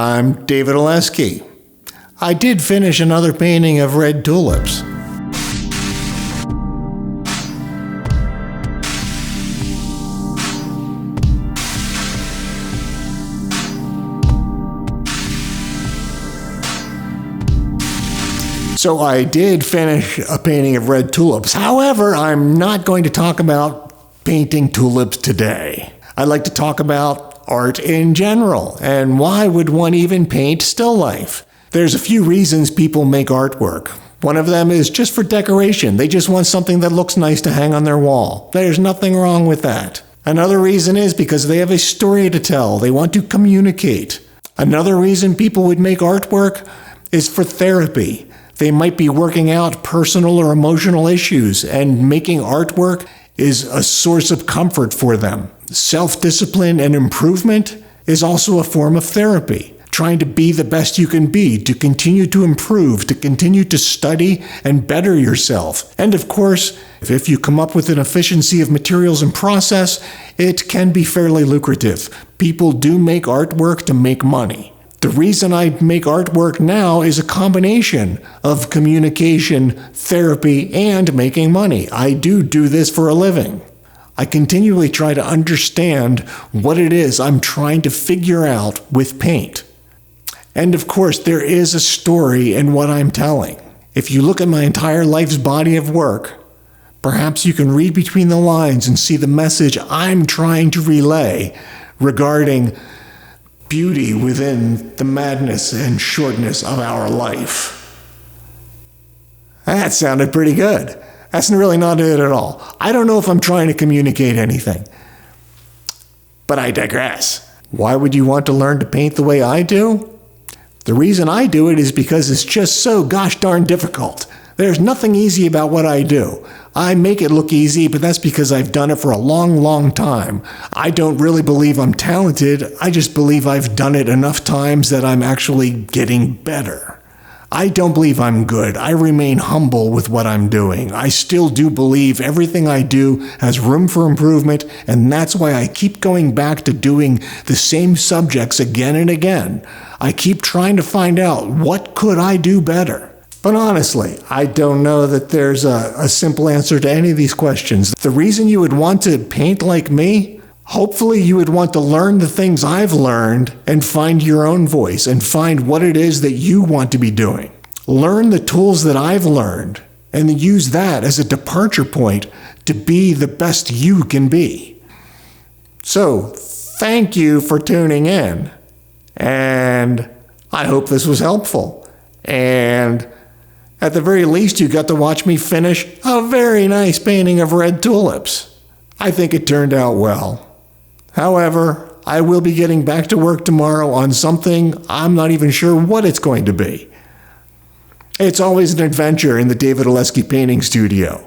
I'm David Oleski. I did finish another painting of red tulips. So I did finish a painting of red tulips. However, I'm not going to talk about painting tulips today. I'd like to talk about art in general, and why would one even paint still life? There's a few reasons people make artwork. One of them is just for decoration. They just want something that looks nice to hang on their wall. There's nothing wrong with that. Another reason is because they have a story to tell. They want to communicate. Another reason people would make artwork is for therapy. They might be working out personal or emotional issues, and making artwork is a source of comfort for them. Self-discipline and improvement is also a form of therapy. Trying to be the best you can be, to continue to improve, to continue to study and better yourself. And of course, if you come up with an efficiency of materials and process, it can be fairly lucrative. People do make artwork to make money. The reason I make artwork now is a combination of communication, therapy, and making money. I do this for a living. I continually try to understand what it is I'm trying to figure out with paint. And of course, there is a story in what I'm telling. If you look at my entire life's body of work, perhaps you can read between the lines and see the message I'm trying to relay regarding beauty within the madness and shortness of our life. That sounded pretty good. That's really not it at all. I don't know if I'm trying to communicate anything. But I digress. Why would you want to learn to paint the way I do? The reason I do it is because it's just so gosh darn difficult. There's nothing easy about what I do. I make it look easy, but that's because I've done it for a long, long time. I don't really believe I'm talented. I just believe I've done it enough times that I'm actually getting better. I don't believe I'm good. I remain humble with what I'm doing. I still do believe everything I do has room for improvement, and that's why I keep going back to doing the same subjects again and again. I keep trying to find out, what could I do better? But honestly, I don't know that there's a simple answer to any of these questions. The reason you would want to paint like me, hopefully you would want to learn the things I've learned and find your own voice and find what it is that you want to be doing. Learn the tools that I've learned and then use that as a departure point to be the best you can be. So, thank you for tuning in. And I hope this was helpful. And at the very least, you got to watch me finish a very nice painting of red tulips. I think it turned out well. However, I will be getting back to work tomorrow on something I'm not even sure what it's going to be. It's always an adventure in the David Oleski Painting Studio.